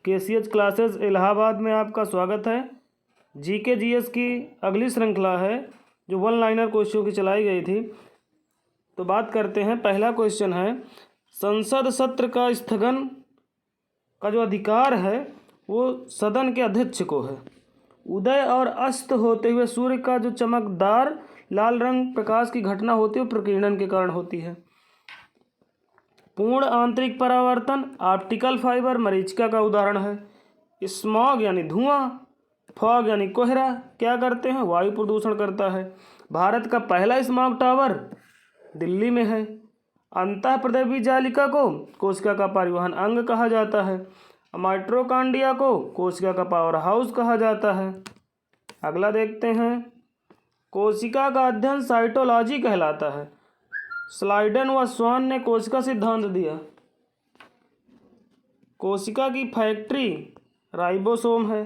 KCH classes Allahabad में आपका स्वागत है। जीके जीएस की अगली श्रृंखला है जो वन लाइनर क्वेश्चन की चलाई गई थी। तो बात करते हैं। पहला क्वेश्चन है, संसद सत्र का स्थगन का जो अधिकार है वो सदन के अध्यक्ष को है। उदय और अस्त होते हुए सूर्य का जो चमकदार लाल रंग प्रकाश की घटना होती है वो प्रकीर्णन के कारण होती है। पूर्ण आंतरिक परावर्तन ऑप्टिकल फाइबर मरीचिका का उदाहरण है। स्मॉग यानी धुआं, फॉग यानी कोहरा क्या करते हैं? वायु प्रदूषण करता है। भारत का पहला स्मॉग टावर दिल्ली में है। अंतःप्रदेवी जालिका को कोशिका का परिवहन अंग कहा जाता है। माइटोकॉन्ड्रिया को कोशिका का पावर हाउस कहा जाता है। अगला देखते हैं। कोशिका का अध्ययन साइटोलॉजी कहलाता है। स्लाइडन व स्वान ने कोशिका सिद्धांत दिया। कोशिका की फैक्ट्री राइबोसोम है।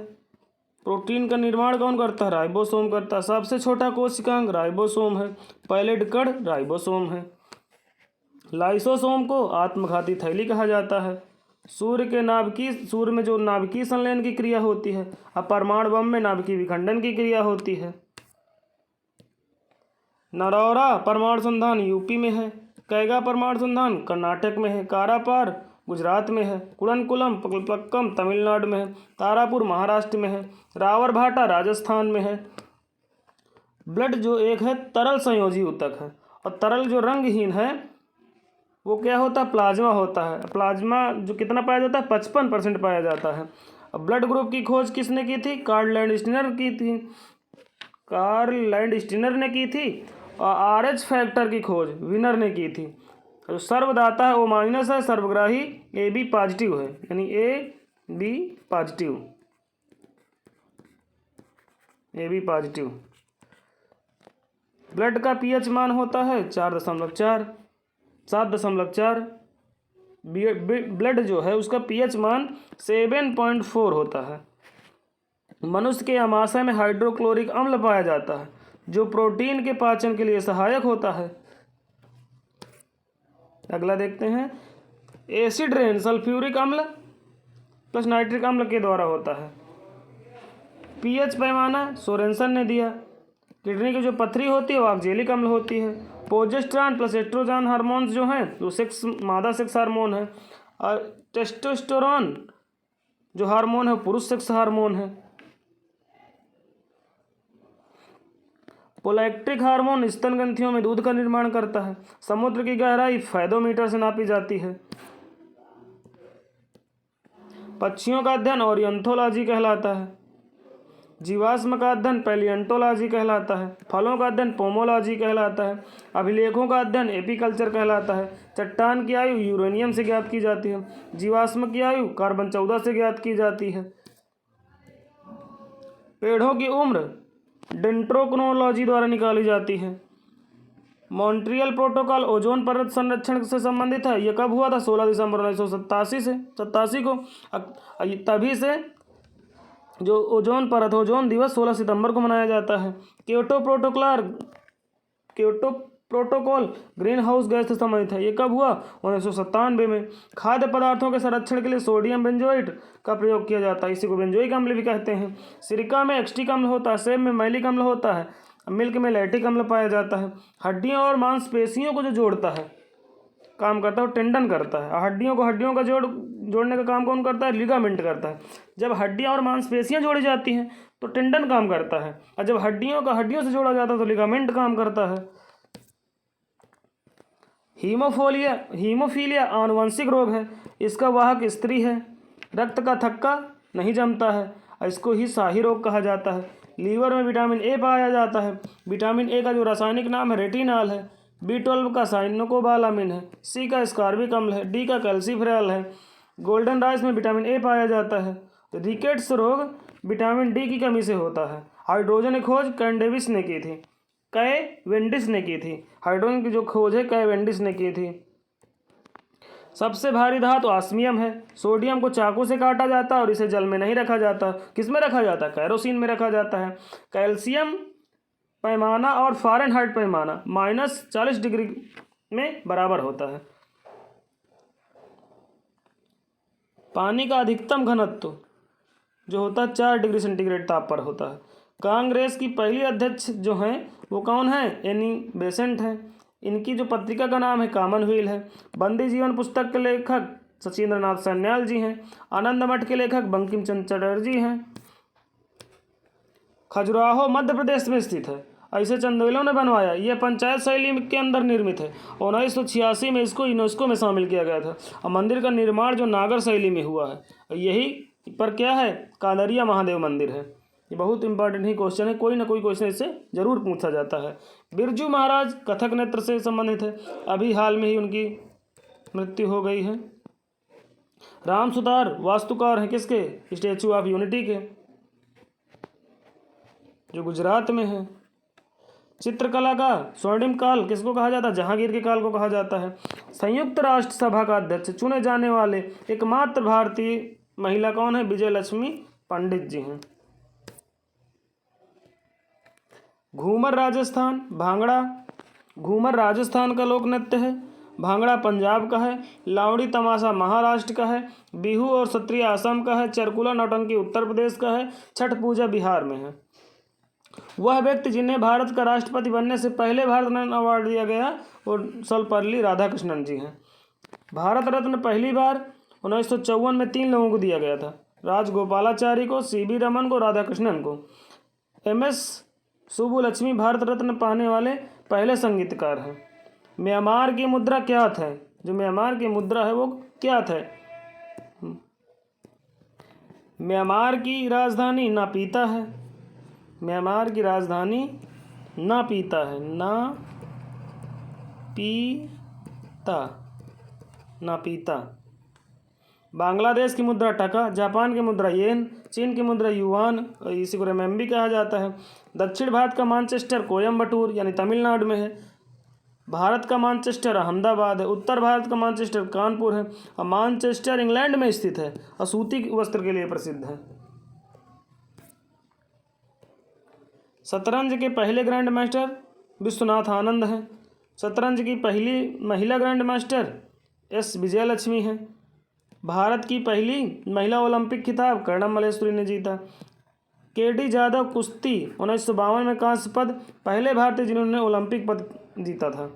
प्रोटीन का निर्माण कौन करता है? राइबोसोम करता है। सबसे छोटा कोशिकांग राइबोसोम है। पैलेट कण राइबोसोम है। लाइसोसोम को आत्मघाती थैली कहा जाता है। सूर्य में जो नाभिकीय संलयन की क्रिया होती है, अब परमाणु बम में नाभिकीय विखंडन की क्रिया होती है। नरौरा परमाणु संधान यूपी में है। कैगा परमाणु संधान कर्नाटक में है। कारापार गुजरात में है। कुड़नकुलम पक्कम तमिलनाडु में है। तारापुर महाराष्ट्र में है। रावरभाटा राजस्थान में है। ब्लड जो एक है तरल संयोजी ऊतक है, और तरल जो रंगहीन है वो क्या होता है? प्लाज्मा होता है। प्लाज्मा जो कितना पाया जाता है? 55% पाया जाता है। अब ब्लड ग्रुप की खोज किसने की थी? कार्ल लैंडस्टीनर ने की थी। और RH फैक्टर की खोज विनर ने की थी। जो सर्वदाता है O- है, सर्वग्राही AB पॉजिटिव है, यानी AB पॉजिटिव। ब्लड का pH मान होता है 4.4 7.4। ब्लड जो है उसका pH मान 7.4 होता है। मनुष्य के आमाशय में हाइड्रोक्लोरिक अम्ल पाया जाता है जो प्रोटीन के पाचन के लिए सहायक होता है। अगला देखते हैं। एसिड रेन सल्फ्यूरिक अम्ल प्लस नाइट्रिक अम्ल के द्वारा होता है। pH पैमाना सोरेनसन ने दिया। किडनी की जो पथरी होती है वो ऑक्जेलिक अम्ल होती है। प्रोजेस्टेरॉन प्लस एस्ट्रोजन हार्मोन्स जो हैं वो मादा सेक्स हार्मोन है। और टेस्टोस्टेरोन जो हार्मोन है पुरुष सेक्स हार्मोन है। प्रोलैक्टिक हार्मोन स्तन ग्रंथियों में दूध का निर्माण करता है। समुद्र की गहराई फेदोमीटर से नापी जाती है। पक्षियों का अध्ययन ओरियंथोलॉजी कहलाता है। जीवाश्म का अध्ययन पैलियंटोलॉजी कहलाता है। फलों का अध्ययन पोमोलॉजी कहलाता है। अभिलेखों का अध्ययन एपीकल्चर कहलाता है। चट्टान की आयु यूरेनियम से ज्ञात की जाती है। जीवाश्म की आयु कार्बन 14 से ज्ञात की जाती है। पेड़ों की उम्र डेंड्रोक्रोनोलॉजी द्वारा निकाली जाती है। मॉन्ट्रियल प्रोटोकॉल ओजोन परत संरक्षण से संबंधित है। यह कब हुआ था? 16 दिसंबर 1987 को। तभी से जो ओजोन परत ओजोन दिवस 16 सितंबर को मनाया जाता है। Kyoto protocol green house gas से संबंधित है। ये कब हुआ? 1997 में। खाद्य पदार्थों के संरक्षण के लिए सोडियम बेंजोएट का प्रयोग किया जाता है। इसी को बेंजोइक अम्ल भी कहते हैं। सिरका में एक्स्टिक अम्ल होता है। सेब में मैलिक अम्ल होता है। मिल्क में लैक्टिक अम्ल पाया जाता है। हड्डियों और मांसपेशियों को जो जोड़ता है काम करता है वो टेंडन करता है। हड्डियों का जोड़ने का काम कौन करता है? लिगामेंट करता है। जब हड्डियां और मांसपेशियां जोड़ी जाती हैं तो टेंडन काम करता है, और जब हड्डियों से जोड़ा जाता है तो लिगामेंट काम करता है। हीमोफीलिया आनुवंशिक रोग है। इसका वाहक स्त्री है। रक्त का थक्का नहीं जमता है, इसको ही शाही रोग कहा जाता है। लीवर में विटामिन ए पाया जाता है। विटामिन ए का जो रासायनिक नाम है रेटिनॉल है। B12 का साइनोकोबालामिन है। C का स्कारबिक अम्ल है। D का कैल्सीफेरॉल है। गोल्डन राइस में विटामिन ए पाया जाता है। रिकेट्स रोग विटामिन डी की कमी से होता है। हाइड्रोजन की खोज कैवेंडिश ने की थी। हाइड्रोजन की जो खोज है कैवेंडिश ने की थी। सबसे भारी धातु ऑस्मियम है। सोडियम को चाकू से काटा जाता है और इसे जल में नहीं रखा जाता। किस में रखा जाता है? कैरोसिन में रखा जाता है। कैल्शियम पैमाना और फ़ारेनहाइट पैमाना -40 डिग्री में बराबर होता है। पानी का अधिकतम घनत्व जो होता है 4 डिग्री सेंटीग्रेड ताप पर होता है। कांग्रेस की पहली अध्यक्ष जो हैं वो कौन है? एनी बेसेंट हैं। इनकी जो पत्रिका का नाम है कॉमनवेल्थ है। बंदी जीवन पुस्तक के लेखक सचिंद्र नाथ सान्याल जी हैं। आनंद मठ के लेखक बंकिम चंद्र चटर्जी हैं। खजुराहो मध्य प्रदेश में स्थित है। ऐसे चंदेलों ने बनवाया। यह पंचायत शैली के अंदर निर्मित है। 1986 में इसको यूनेस्को में शामिल किया गया था। और मंदिर का निर्माण जो नागर शैली में हुआ है, यही पर क्या है? कांदरिया महादेव मंदिर है। ये बहुत इंपॉर्टेंट ही क्वेश्चन है, कोई ना कोई क्वेश्चन इससे जरूर पूछा जाता है। बिरजू महाराज कथक नृत्य से संबंधित है। अभी हाल में ही उनकी मृत्यु हो गई है। राम सुतार वास्तुकार हैं किसके? स्टैचू ऑफ यूनिटी के, जो गुजरात में है। चित्रकला का स्वर्णिम काल किसको कहा जाता है? जहांगीर के काल को कहा जाता है। संयुक्त राष्ट्र सभा का अध्यक्ष चुने जाने वाले एकमात्र भारतीय महिला कौन है? विजय लक्ष्मी पंडित जी हैं। घूमर राजस्थान, भांगड़ा घूमर राजस्थान का लोक नृत्य है। भांगड़ा पंजाब का है। लावड़ी तमाशा महाराष्ट्र का है। बिहू और सत्रिया असम का है। चरकुला नौटंकी उत्तर प्रदेश का है। छठ पूजा बिहार में है। वह व्यक्ति जिन्हें भारत का राष्ट्रपति बनने से पहले भारत रत्न अवार्ड दिया गया वो सर्वपल्ली राधाकृष्णन जी हैं। भारत रत्न पहली बार 1954 में 3 लोगों को दिया गया था। राजगोपालाचारी को, सीवी रमन को, राधाकृष्णन को। MS सुब्बुलक्ष्मी भारत रत्न पाने वाले पहले संगीतकार हैं। म्यांमार की मुद्रा क्या था? जो म्यांमार की मुद्रा है वो क्या था? म्यांमार की राजधानी नापीता है। म्यांमार की राजधानी नापीता है। नापीता। बांग्लादेश की मुद्रा टका, जापान की मुद्रा येन, चीन की मुद्रा युआन, इसी को रेमेंबी कहा जाता है। दक्षिण भारत का मानचेस्टर कोयम्बटूर यानी तमिलनाडु में है। भारत का मानचेस्टर अहमदाबाद है। उत्तर भारत का मानचेस्टर कानपुर है। और मानचेस्टर इंग्लैंड में स्थित है और सूती वस्त्र के लिए प्रसिद्ध है। शतरंज के पहले ग्रैंड मास्टर विश्वनाथ आनंद हैं। शतरंज की पहली महिला ग्रैंड मास्टर S विजयलक्ष्मी हैं। भारत की पहली महिला ओलंपिक खिताब कर्णम मल्लेश्वरी ने जीता। KD जाधव कुश्ती 1952 में कांस्य पद, पहले भारतीय जिन्होंने ओलंपिक पद जीता था।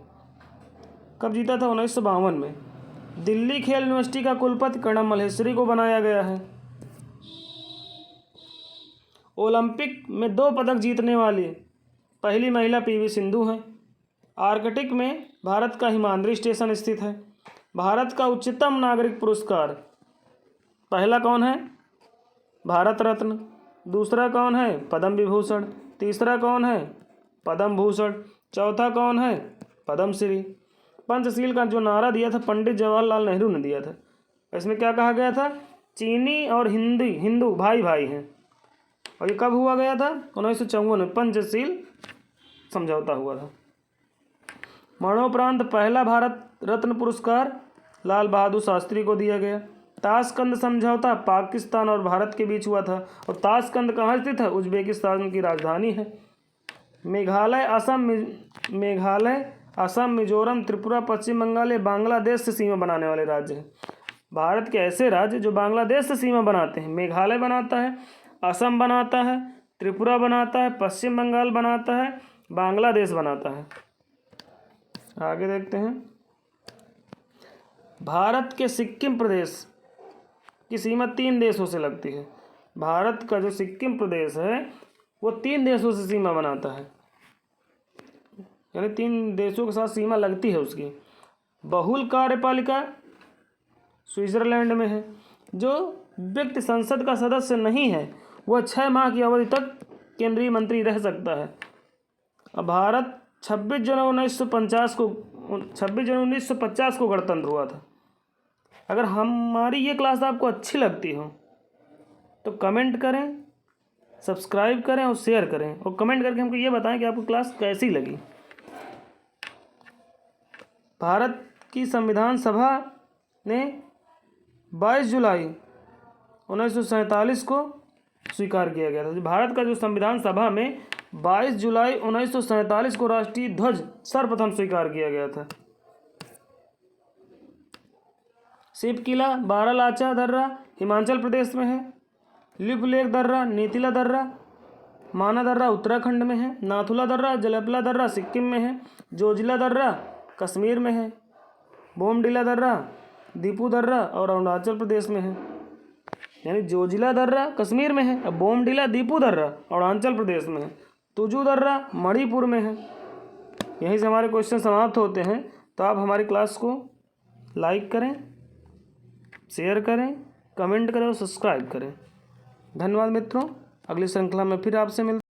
कब जीता था? 1952 में। दिल्ली खेल यूनिवर्सिटी का कुलपति कर्णम मल्लेश्वरी को बनाया गया है। ओलंपिक में 2 पदक जीतने वाली पहली महिला PV सिंधु हैं। आर्कटिक में भारत का हिमाद्री स्टेशन स्थित है। भारत का उच्चतम नागरिक पुरस्कार पहला कौन है? भारत रत्न। दूसरा कौन है? पद्म विभूषण। तीसरा कौन है? पद्म भूषण। चौथा कौन है? पद्मश्री। पंचशील का जो नारा दिया था पंडित जवाहरलाल नेहरू ने दिया था। इसमें क्या कहा गया था? चीनी और हिंदू भाई भाई हैं। और ये कब हुआ गया था? 1954 में पंचशील समझौता हुआ था। मरणोपरांत पहला भारत रत्न पुरस्कार लाल बहादुर शास्त्री को दिया गया। ताशकंद समझौता पाकिस्तान और भारत के बीच हुआ था। और ताशकंद कहाँ स्थित है? उज्बेकिस्तान की राजधानी है। मेघालय, असम, मिजोरम, त्रिपुरा, पश्चिम बंगाल ये बांग्लादेश से सीमा बनाने वाले राज्य हैं। भारत के ऐसे राज्य जो बांग्लादेश से सीमा बनाते हैं, मेघालय बनाता है, असम बनाता है, त्रिपुरा बनाता है, पश्चिम बंगाल बनाता है, बांग्लादेश बनाता है। आगे देखते हैं। भारत के सिक्किम प्रदेश की सीमा 3 देशों से लगती है। भारत का जो सिक्किम प्रदेश है वो 3 देशों से सीमा बनाता है, यानी 3 देशों के साथ सीमा लगती है उसकी। बहुल कार्यपालिका स्विट्जरलैंड में है। जो व्यक्ति संसद का सदस्य नहीं है वह 6 माह की अवधि तक केंद्रीय मंत्री रह सकता है। अब भारत 26 जनवरी 1950 को गणतंत्र हुआ था। अगर हमारी ये क्लास आपको अच्छी लगती हो तो कमेंट करें, सब्सक्राइब करें और शेयर करें, और कमेंट करके हमको ये बताएं कि आपको क्लास कैसी लगी। भारत की संविधान सभा ने 22 जुलाई 1947 को स्वीकार किया गया था। भारत का जो संविधान सभा में 22 जुलाई 1947 को राष्ट्रीय ध्वज सर्वप्रथम स्वीकार किया गया था। शिव किला, बारालाचा दर्रा हिमाचल प्रदेश में है। लिपुलेख दर्रा, नीतिला दर्रा, माना दर्रा उत्तराखंड में है। नाथुला दर्रा, जलपला दर्रा सिक्किम में है। जोजिला दर्रा कश्मीर में है। बोमडिला दर्रा, दीपू दर्रा और अरुणाचल प्रदेश में है। यानी जोजिला दर्रा कश्मीर में है, अब बोमडिला दीपू दर्रा अरुणाचल प्रदेश में है। तुजू दर्रा मणिपुर में है। यहीं से हमारे क्वेश्चन समाप्त होते हैं। तो आप हमारी क्लास को लाइक करें, शेयर करें, कमेंट करें और सब्सक्राइब करें। धन्यवाद मित्रों। अगली श्रृंखला में फिर आपसे मिलते हैं।